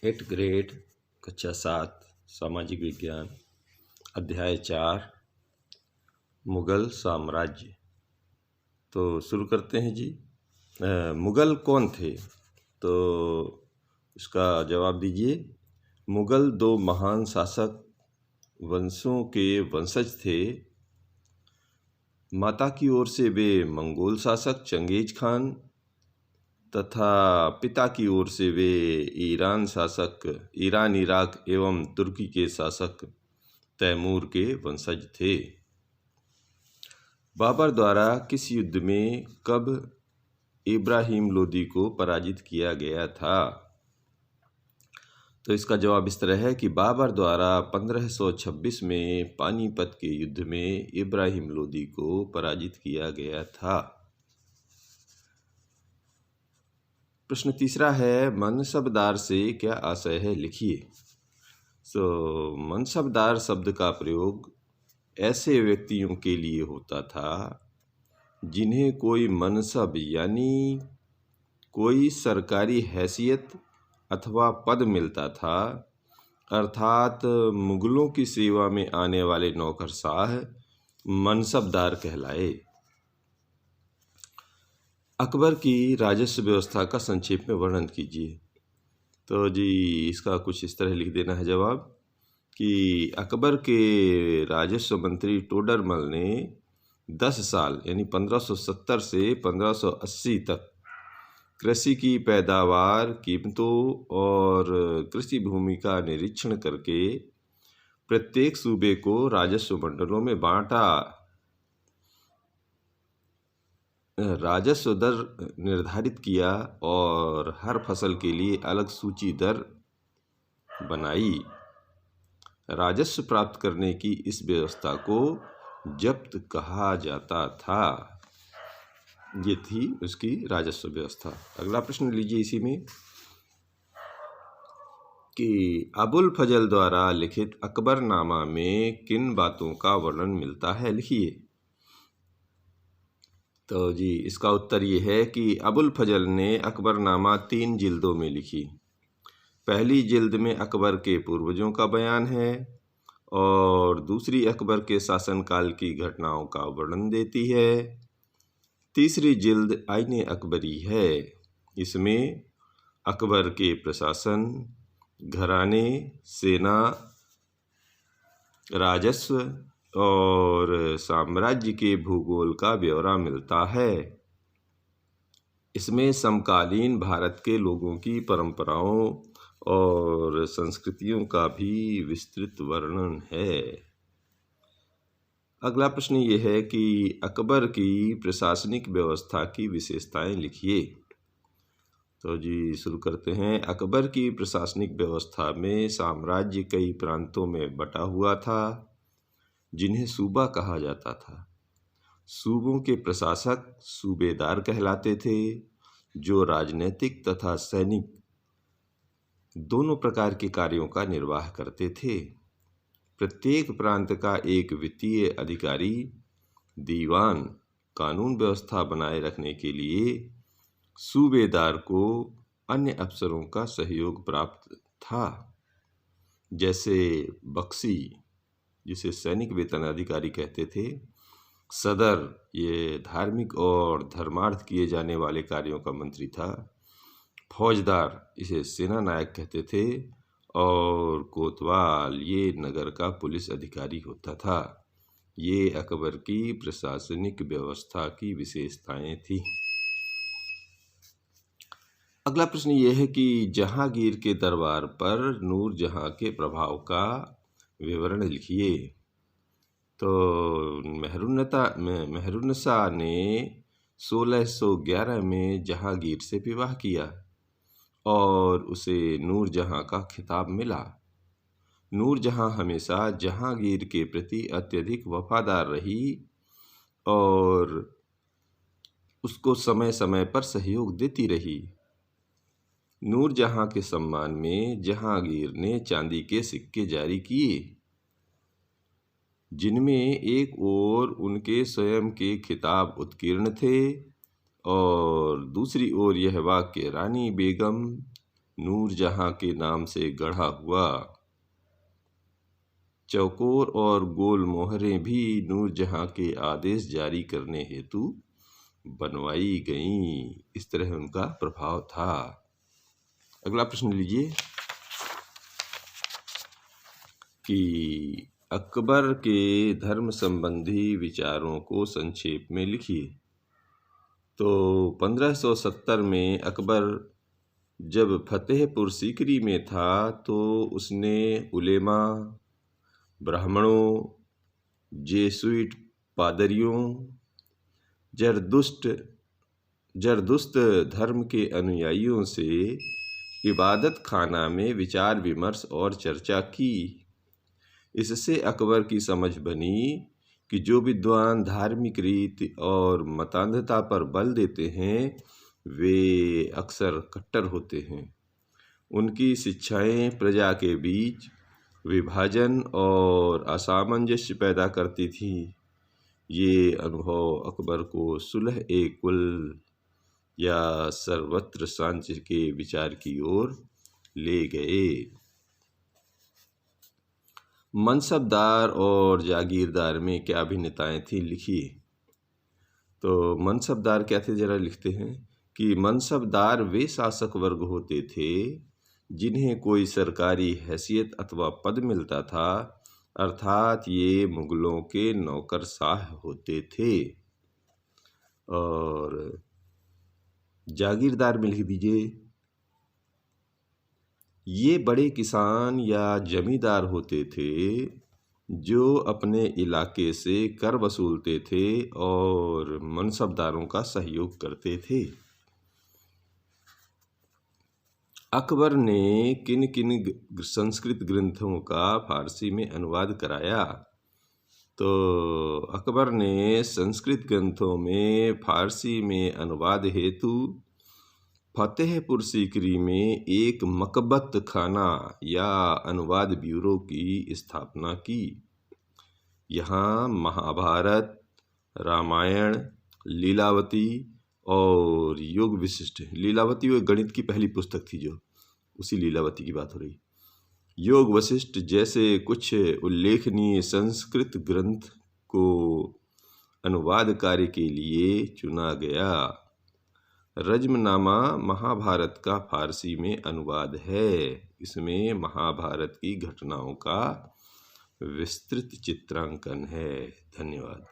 8th grade कक्षा 7 सामाजिक विज्ञान अध्याय 4 मुगल साम्राज्य। तो शुरू करते हैं जी। मुगल कौन थे? तो इसका जवाब दीजिए। मुगल दो महान शासक वंशों के वंशज थे। माता की ओर से वे मंगोल शासक चंगेज खान तथा पिता की ओर से वे ईरान, इराक एवं तुर्की के शासक तैमूर के वंशज थे। बाबर द्वारा किस युद्ध में कब इब्राहिम लोदी को पराजित किया गया था? तो इसका जवाब इस तरह है कि बाबर द्वारा 1526 में पानीपत के युद्ध में इब्राहिम लोदी को पराजित किया गया था। प्रश्न तीसरा है, मनसबदार से क्या आशय है, लिखिए। मनसबदार शब्द का प्रयोग ऐसे व्यक्तियों के लिए होता था जिन्हें कोई मनसब यानी कोई सरकारी हैसियत अथवा पद मिलता था, अर्थात मुगलों की सेवा में आने वाले नौकरशाह मनसबदार कहलाए। अकबर की राजस्व व्यवस्था का संक्षेप में वर्णन कीजिए। तो जी इसका कुछ इस तरह लिख देना है जवाब कि अकबर के राजस्व मंत्री टोडरमल ने 10 साल यानी 1570 से 1580 तक कृषि की पैदावार, कीमतों और कृषि भूमि का निरीक्षण करके प्रत्येक सूबे को राजस्व मंडलों में बांटा। राजस्व दर निर्धारित किया और हर फसल के लिए अलग सूची दर बनाई। राजस्व प्राप्त करने की इस व्यवस्था को जब्त कहा जाता था। ये थी उसकी राजस्व व्यवस्था। अगला प्रश्न लीजिए इसी में कि अबुल फजल द्वारा लिखित अकबरनामा में किन बातों का वर्णन मिलता है, लिखिए। तो जी इसका उत्तर ये है कि अबुल फजल ने अकबरनामा 3 जिल्दों में लिखी। पहली जिल्द में अकबर के पूर्वजों का बयान है और दूसरी अकबर के शासनकाल की घटनाओं का वर्णन देती है। तीसरी जिल्द आईने अकबरी है। इसमें अकबर के प्रशासन, घराने, सेना, राजस्व और साम्राज्य के भूगोल का ब्यौरा मिलता है। इसमें समकालीन भारत के लोगों की परंपराओं और संस्कृतियों का भी विस्तृत वर्णन है। अगला प्रश्न ये है कि अकबर की प्रशासनिक व्यवस्था की विशेषताएं लिखिए। तो जी शुरू करते हैं। अकबर की प्रशासनिक व्यवस्था में साम्राज्य कई प्रांतों में बटा हुआ था जिन्हें सूबा कहा जाता था। सूबों के प्रशासक सूबेदार कहलाते थे जो राजनीतिक तथा सैनिक दोनों प्रकार के कार्यों का निर्वाह करते थे। प्रत्येक प्रांत का एक वित्तीय अधिकारी, दीवान, कानून व्यवस्था बनाए रखने के लिए सूबेदार को अन्य अफसरों का सहयोग प्राप्त था, जैसे बख्शी जिसे सैनिक वेतन अधिकारी कहते थे, सदर ये धार्मिक और धर्मार्थ किए जाने वाले कार्यों का मंत्री था, फौजदार इसे सेना नायक कहते थे और कोतवाल ये नगर का पुलिस अधिकारी होता था। ये अकबर की प्रशासनिक व्यवस्था की विशेषताएं थी। अगला प्रश्न ये है कि जहांगीर के दरबार पर नूरजहां के प्रभाव का विवरण लिखिए। तो मेहरुन्निसा ने 1611 में जहांगीर से विवाह किया और उसे नूरजहां का खिताब मिला। नूरजहां हमेशा जहांगीर के प्रति अत्यधिक वफादार रही और उसको समय समय पर सहयोग देती रही। नूरजहां के सम्मान में जहांगीर ने चांदी के सिक्के जारी किए जिनमें एक ओर उनके स्वयं के खिताब उत्कीर्ण थे और दूसरी ओर यह वाक्य रानी बेगम नूरजहां के नाम से गढ़ा हुआ। चौकोर और गोल मोहरें भी नूरजहां के आदेश जारी करने हेतु बनवाई गईं। इस तरह उनका प्रभाव था। अगला प्रश्न लीजिए कि अकबर के धर्म संबंधी विचारों को संक्षेप में लिखिए। तो 1570 में अकबर जब फतेहपुर सीकरी में था तो उसने उलेमा, ब्राह्मणों, जेसुइट पादरियों, जरदुश्त धर्म के अनुयायियों से इबादत खाना में विचार विमर्श और चर्चा की। इससे अकबर की समझ बनी कि जो विद्वान धार्मिक रीति और मतान्धता पर बल देते हैं वे अक्सर कट्टर होते हैं। उनकी शिक्षाएं प्रजा के बीच विभाजन और असामंजस्य पैदा करती थीं। ये अनुभव अकबर को सुलह-ए-कुल या सर्वत्र शांति के विचार की ओर ले गए। मनसबदार और जागीरदार में क्या भिन्नताएं थी, लिखिए। तो मनसबदार क्या थे, जरा लिखते हैं कि मनसबदार वे शासक वर्ग होते थे जिन्हें कोई सरकारी हैसियत अथवा पद मिलता था, अर्थात ये मुगलों के नौकरशाह होते थे। और जागीरदार में लिख दीजिए, ये बड़े किसान या जमींदार होते थे जो अपने इलाके से कर वसूलते थे और मनसबदारों का सहयोग करते थे। अकबर ने किन किन संस्कृत ग्रंथों का फारसी में अनुवाद कराया? तो अकबर ने संस्कृत ग्रंथों में फारसी में अनुवाद हेतु फतेहपुर सीकरी में एक मकबत खाना या अनुवाद ब्यूरो की स्थापना की। यहाँ महाभारत, रामायण, लीलावती और योग विशिष्ट, लीलावती वो गणित की पहली पुस्तक थी, जो उसी लीलावती की बात हो रही, योग वशिष्ठ जैसे कुछ उल्लेखनीय संस्कृत ग्रंथ को अनुवाद कार्य के लिए चुना गया। रज्मनामा महाभारत का फारसी में अनुवाद है। इसमें महाभारत की घटनाओं का विस्तृत चित्रांकन है। धन्यवाद।